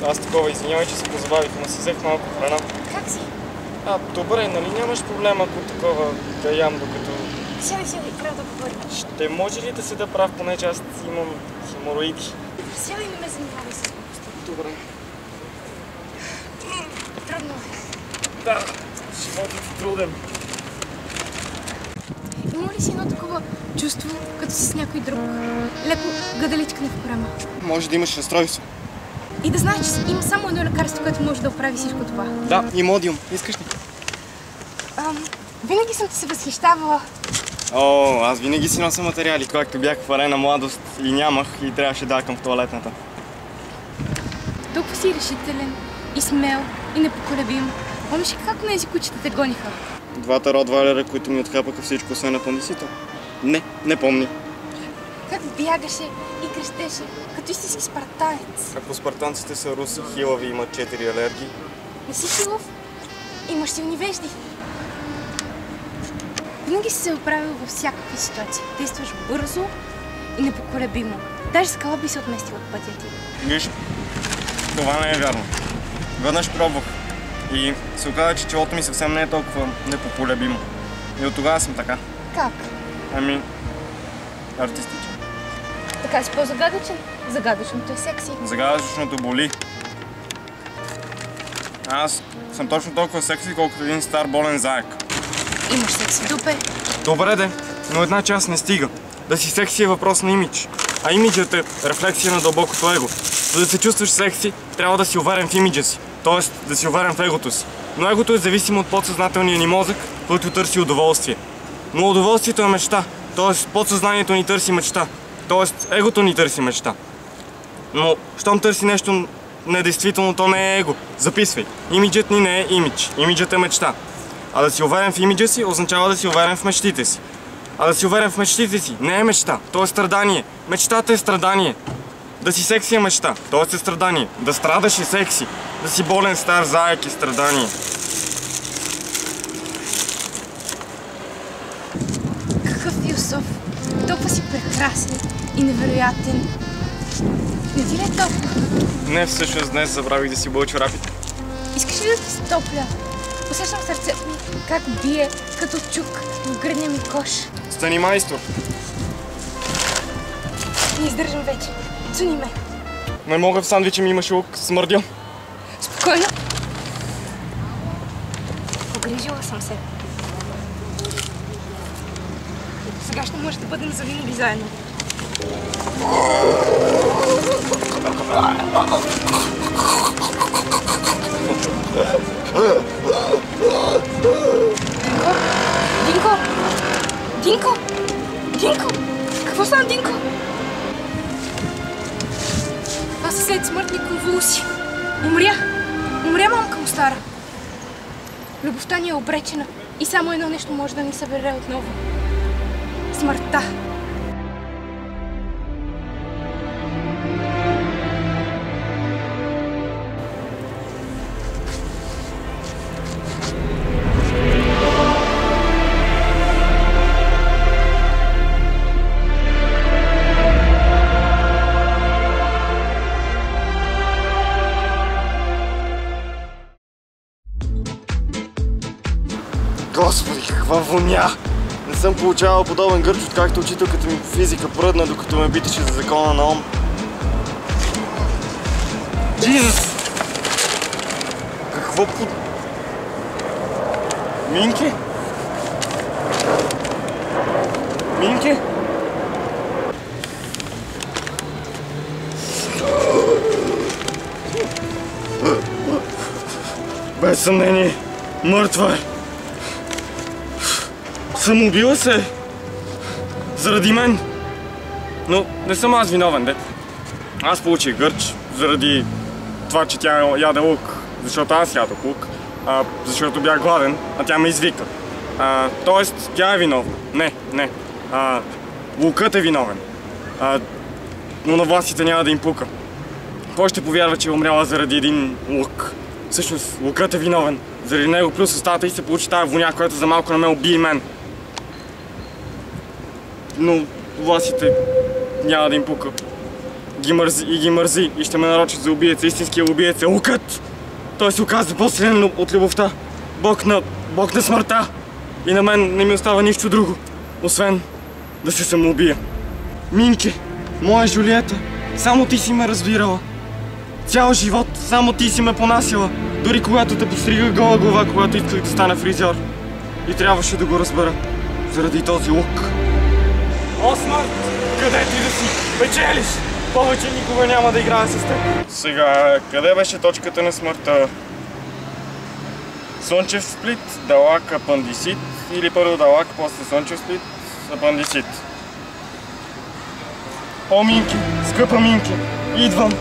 Аз такова, извинявай, че се позабавих, но си взех малко храна. Как си? Добре, нали нямаш проблем, ако такова да ям докато... Сядай, трябва да поговорим. Ще може ли да се да прав, понеже аз имам хемороиди? Сядай, не ме занимавай с глупости. Добре. Трудно е. Да, животът е труден. Има ли си едно такова чувство, като си с някой друг? Леко гадаличкане в корема. Може да имаш разстройство. И да знаеш, че има само едно лекарство, което може да оправи всичко това. Да, имодиум. Искаш ли? Винаги съм ти се възхищавала. Аз винаги си нося материали, когато бях в арена младост и нямах и трябваше да акам в тоалетната. Толкова си решителен и смел и непоколебим. Помниш как тези кучета те гониха? Двата ротвайлера, които ми отхапаха всичко, освен апендисита? Не помни. Как бягаше и крещеше, като истински спартанец. Ако спартанците са руси, хилави имат 4 алергии. Не си хилав, имаш силни вежди. Винаги си се оправил във всякакви ситуации. Действаш бързо и непоколебимо. Даже скала би се отместила от пътя ти. Виж, това не е вярно. Веднъж пробвах и се оказа, че челото ми съвсем не е толкова непоколебимо. И от тогава съм така. Как? Артистичен. Така си по-загадъчен. Загадъчното е секси. Загадъчното боли. Аз съм точно толкова секси, колкото един стар болен заек. Имаш секси дупе. Добре де, но една част не стига. Да си секси е въпрос на имидж. А имиджът е рефлексия на дълбокото его. За да се чувстваш секси, трябва да си уверен в имиджа си. Тоест, да си уверен в егото си. Но егото е зависимо от подсъзнателния ни мозък, който търси удоволствие. Но удоволствието е мечта. Тоест, подсъзнанието ни търси мечта. Тоест, егото ни търси мечта. Но, щом търси нещо недействително, то не е его. Записвай. Имиджът ни не е имидж. Имиджът е мечта. А да си уверен в имиджа си, означава да си уверен в мечтите си. А да си уверен в мечтите си не е мечта, то е страдание. Мечтата е страдание. Да си секси е мечта, то е страдание. Да страдаш е секси. Да си болен стар заек е страдание. Какъв философ. Толкова си прекрасен и невероятен. Не ти ли е топло? Не, всъщност днес забравих да си бъл чорапите. Искаш ли да ти стопля? Усещам сърцето ми как бие като чук в гръдния ми кош. Стани майстор. Не издържам вече. Цуни ме. Не мога, в сандвича ми имаше лук, смърдя. Спокойно. Погрижила съм се. Сега ще може да бъдем завинаги заедно. Динко! Динко! Динко! Какво стана, Динко? Това са след смъртни конвулсии. Умря мамка му стара. Любовта ни е обречена и само едно нещо може да ни събере отново. Смъртта. Господи, каква воня! Не съм получавал подобен гърч, откакто учителката ми по физика пръдна, докато ме питаше за закона на Ом. Джизус! Какво по... Минки? Минки? Без съмнение, мъртва е. Самоубила се заради мен. Но не съм аз виновен, де. Аз получих гърч заради това, че тя яде лук. Защото аз ядох лук. Защото бях гладен, а тя ме извика. Тоест, тя е виновна. Не. Лукът е виновен. Но на властите няма да им пука. Кой ще повярва, че е умряла заради един лук? Всъщност, лукът е виновен. Заради него плюс устата и се получи тази воня, която за малко на ме уби и мен. Но властите няма да им пука. ги мързи и ще ме нарочат за убиеца. Истинският убиец е Укът. Той се оказа по-силен от любовта. Бог на смъртта. И на мен не ми остава нищо друго, освен да се самоубия. Минки, моя Жулиета, само ти си ме разбирала. Цял живот само ти си ме понасяла. Дори когато те постригах гола глава, когато исках да стана фризьор. И трябваше да го разбера. Заради този лук. О, смърт! Къде ти да си? Печелиш! Повече никога няма да играя с теб. Сега, къде беше точката на смъртта? Слънчев сплит, далак, апандисит или първо далак, после слънчев сплит, апандисит. О, Минки, скъпа Минки, идвам!